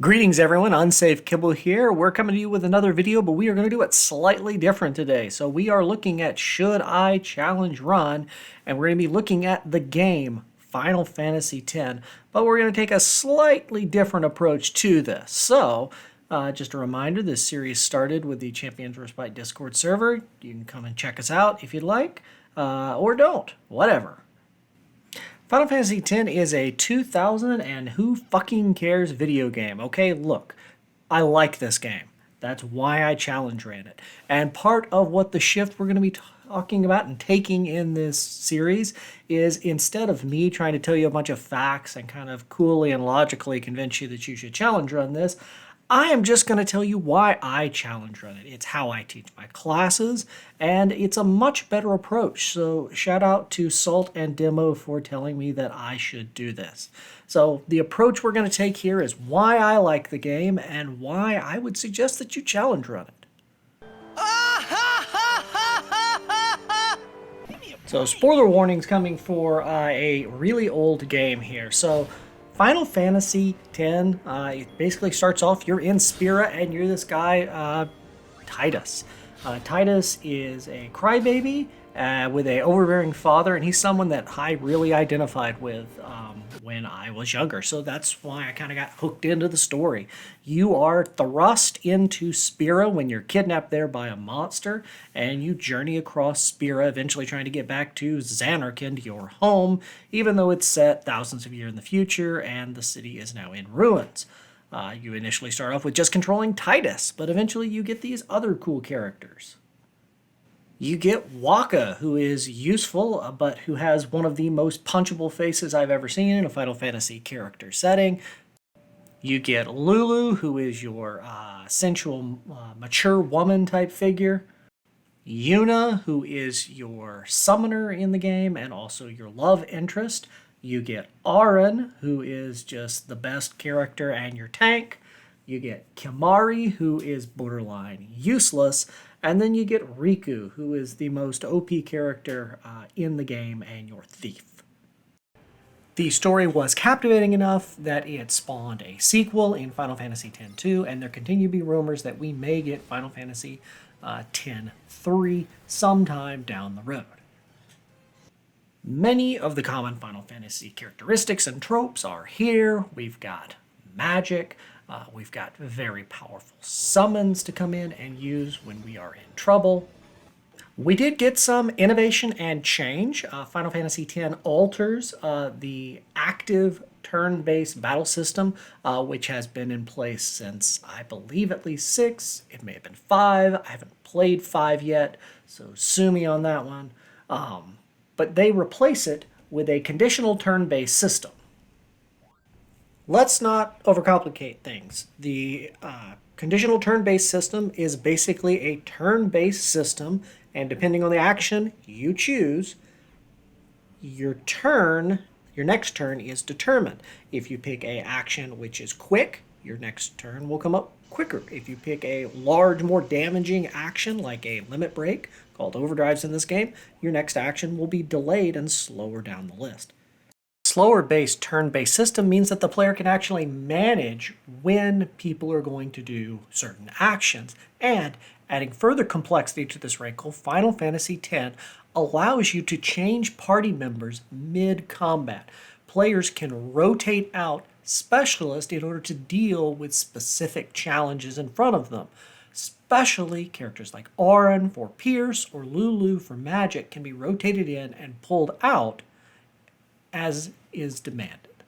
Greetings everyone, Unsafe Kibble here. We're coming to you with another video, but we are going to do it slightly different today. So we are looking at Should I Challenge Run, and we're going to be looking at the game Final Fantasy X, but we're going to take a slightly different approach to this. So just a reminder, this series started with the Champions Respite Discord server. You can come and check us out if you'd like, or don't, whatever. Final Fantasy X is a 2000 and who fucking cares video game. Okay, look, I like this game. That's why I challenge ran it. And part of what the shift we're going to be talking about and taking in this series is instead of me trying to tell you a bunch of facts and kind of coolly and logically convince you that you should challenge run this, I am just going to tell you why I challenge run it. It's how I teach my classes, and it's a much better approach. So shout out to Salt and Demo for telling me that I should do this. So the approach we're going to take here is why I like the game and why I would suggest that you challenge run it. So spoiler warnings coming for a really old game here. So Final Fantasy X, it basically starts off, you're in Spira and you're this guy, Titus. Titus is a crybaby with an overbearing father, and he's someone that I really identified with when I was younger. So that's why I kind of got hooked into the story. You are thrust into Spira when you're kidnapped there by a monster, and you journey across Spira, eventually trying to get back to Zanarkand, your home, even though it's set thousands of years in the future and the city is now in ruins. You initially start off with just controlling Titus, but eventually you get these other cool characters. You get Waka, who is useful, but who has one of the most punchable faces I've ever seen in a Final Fantasy character setting. You get Lulu, who is your sensual, mature woman type figure. Yuna, who is your summoner in the game and also your love interest. You get Auron, who is just the best character and your tank. You get Kimari, who is borderline useless. And then you get Riku, who is the most OP character in the game and your thief. The story was captivating enough that it spawned a sequel in Final Fantasy X-2, and there continue to be rumors that we may get Final Fantasy X-3 sometime down the road. Many of the common Final Fantasy characteristics and tropes are here. We've got magic. We've got very powerful summons to come in and use when we are in trouble. We did get some innovation and change. Final Fantasy X alters the active turn-based battle system, which has been in place since, I believe, at least 6. It may have been 5. I haven't played 5 yet, so sue me on that one. But they replace it with a conditional turn-based system. Let's not overcomplicate things. The conditional turn-based system is basically a turn-based system, and depending on the action you choose, your next turn is determined. If you pick an action which is quick, your next turn will come up quicker. If you pick a large, more damaging action like a limit break, called overdrives in this game, your next action will be delayed and slower down the list. Slower-based turn-based system means that the player can actually manage when people are going to do certain actions. And adding further complexity to this wrinkle, Final Fantasy X allows you to change party members mid-combat. Players can rotate out specialists in order to deal with specific challenges in front of them. Especially characters like Auron for Pierce or Lulu for Magic can be rotated in and pulled out as is demanded.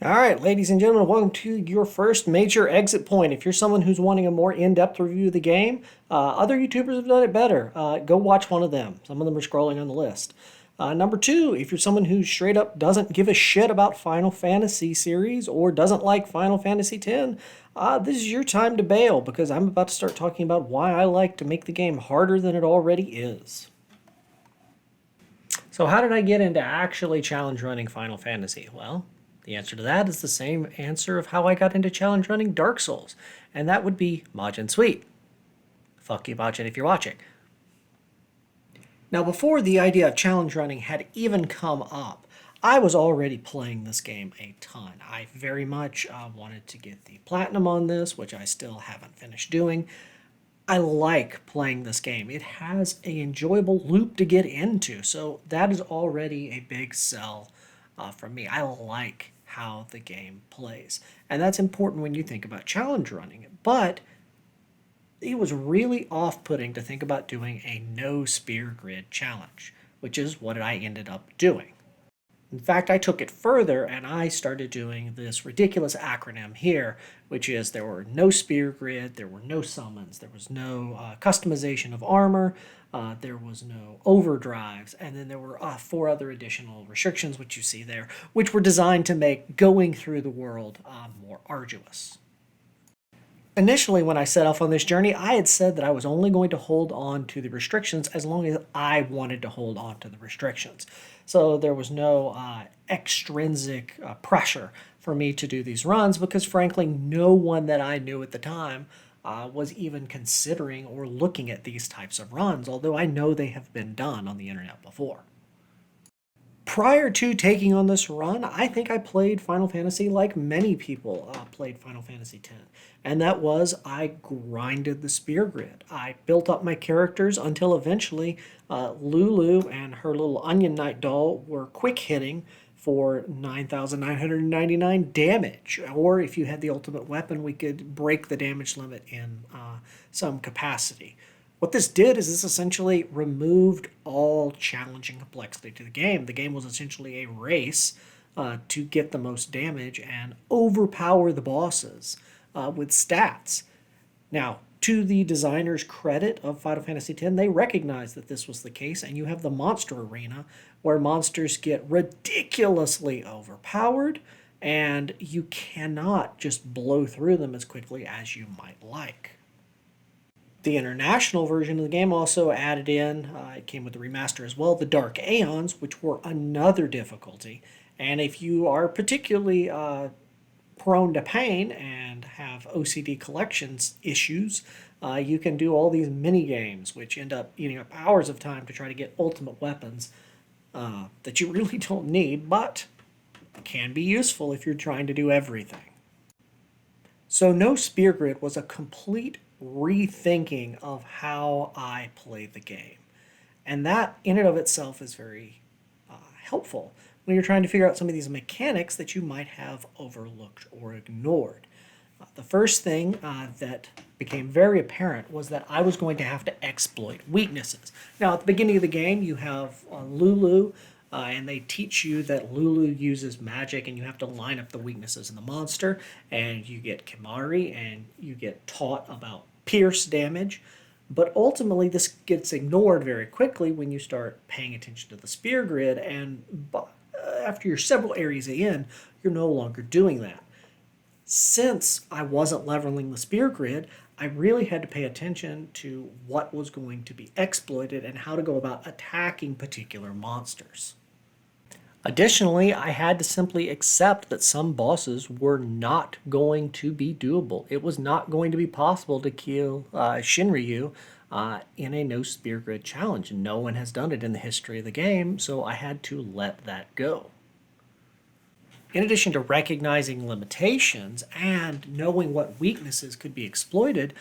All right, ladies and gentlemen, welcome to your first major exit point. If you're someone who's wanting a more in-depth review of the game, other YouTubers have done it better. Go watch one of them. Some of them are scrolling on the list. Number 2, if you're someone who straight up doesn't give a shit about Final Fantasy series or doesn't like Final Fantasy X, this is your time to bail, because I'm about to start talking about why I like to make the game harder than it already is. So how did I get into actually challenge running Final Fantasy? Well, the answer to that is the same answer of how I got into challenge running Dark Souls, and that would be Majin Sweet. Fuck you, Majin, if you're watching. Now, before the idea of challenge running had even come up, I was already playing this game a ton. I very much wanted to get the platinum on this, which I still haven't finished doing. I like playing this game. It has an enjoyable loop to get into, so that is already a big sell for me. I like how the game plays, and that's important when you think about challenge running. But it was really off-putting to think about doing a no spear grid challenge, which is what I ended up doing. In fact, I took it further and I started doing this ridiculous acronym here, which is there were no spear grid, there were no summons, there was no customization of armor, there was no overdrives, and then there were 4 other additional restrictions, which you see there, which were designed to make going through the world more arduous. Initially, when I set off on this journey, I had said that I was only going to hold on to the restrictions as long as I wanted to hold on to the restrictions. So there was no extrinsic pressure for me to do these runs because, frankly, no one that I knew at the time was even considering or looking at these types of runs, although I know they have been done on the internet before. Prior to taking on this run, I think I played Final Fantasy like many people played Final Fantasy X. And that was I grinded the spear grid. I built up my characters until eventually Lulu and her little Onion Knight doll were quick hitting for 9,999 damage. Or if you had the ultimate weapon, we could break the damage limit in some capacity. What this did is this essentially removed all challenging complexity to the game. The game was essentially a race to get the most damage and overpower the bosses with stats. Now, to the designer's credit of Final Fantasy X, they recognized that this was the case, and you have the monster arena where monsters get ridiculously overpowered, and you cannot just blow through them as quickly as you might like. The international version of the game also added in, it came with the remaster as well, the Dark Aeons, which were another difficulty. And if you are particularly prone to pain and have OCD collections issues, you can do all these mini games, which end up eating up hours of time to try to get ultimate weapons that you really don't need, but can be useful if you're trying to do everything. So No Spear Grid was a complete rethinking of how I play the game. And that in and of itself is very helpful when you're trying to figure out some of these mechanics that you might have overlooked or ignored. The first thing that became very apparent was that I was going to have to exploit weaknesses. Now, at the beginning of the game, you have Lulu, and they teach you that Lulu uses magic, and you have to line up the weaknesses in the monster, and you get Kimari, and you get taught about pierce damage. But ultimately, this gets ignored very quickly when you start paying attention to the spear grid, and after you're several areas in, you're no longer doing that. Since I wasn't leveling the spear grid, I really had to pay attention to what was going to be exploited and how to go about attacking particular monsters. Additionally, I had to simply accept that some bosses were not going to be doable. It was not going to be possible to kill Shinryu in a no spear grid challenge. No one has done it in the history of the game, so I had to let that go. In addition to recognizing limitations and knowing what weaknesses could be exploited,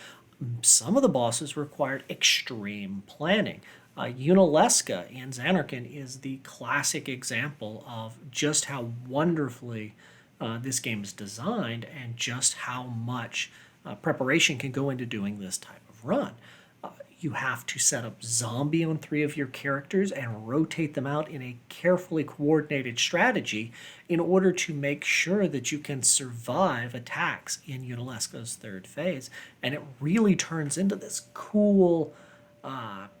some of the bosses required extreme planning. Unalesca in Xanarkand is the classic example of just how wonderfully this game is designed and just how much preparation can go into doing this type of run. You have to set up zombie on 3 of your characters and rotate them out in a carefully coordinated strategy in order to make sure that you can survive attacks in Unalesca's 3rd phase. And it really turns into this cool,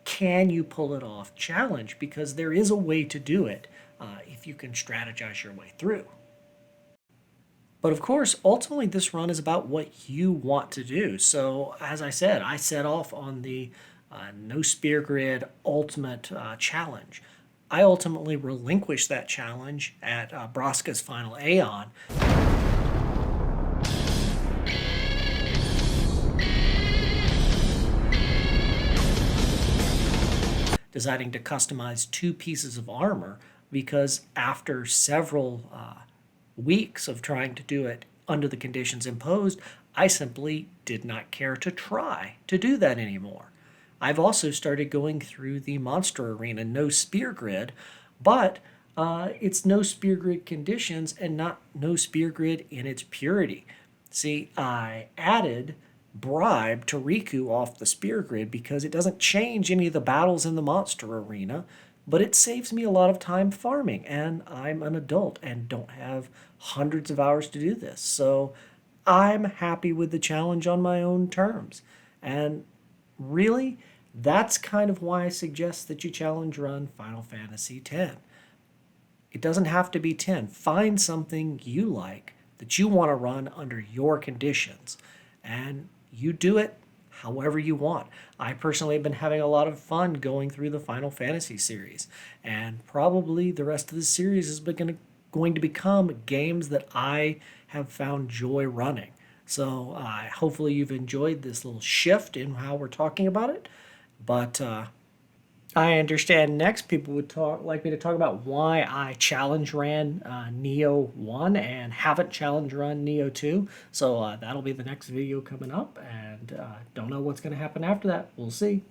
can you pull it off challenge, because there is a way to do it if you can strategize your way through. But of course, ultimately, this run is about what you want to do. So, as I said, I set off on the No Spear Grid Ultimate Challenge. I ultimately relinquished that challenge at Braska's final Aeon. Deciding to customize 2 pieces of armor because after several weeks of trying to do it under the conditions imposed, I simply did not care to try to do that anymore. I've also started going through the Monster Arena no spear grid, but it's no spear grid conditions and not no spear grid in its purity. See, I added Bribe to Riku off the spear grid because it doesn't change any of the battles in the Monster Arena, but it saves me a lot of time farming, and I'm an adult and don't have hundreds of hours to do this. So I'm happy with the challenge on my own terms. And really, that's kind of why I suggest that you challenge run Final Fantasy X. It doesn't have to be 10. Find something you like that you want to run under your conditions, and you do it however you want. I personally have been having a lot of fun going through the Final Fantasy series, and probably the rest of the series is going to become games that I have found joy running. So hopefully you've enjoyed this little shift in how we're talking about it. But I understand next people would like me to talk about why I challenge ran Neo 1 and haven't challenge run Neo 2. So that'll be the next video coming up, and don't know what's going to happen after that. We'll see.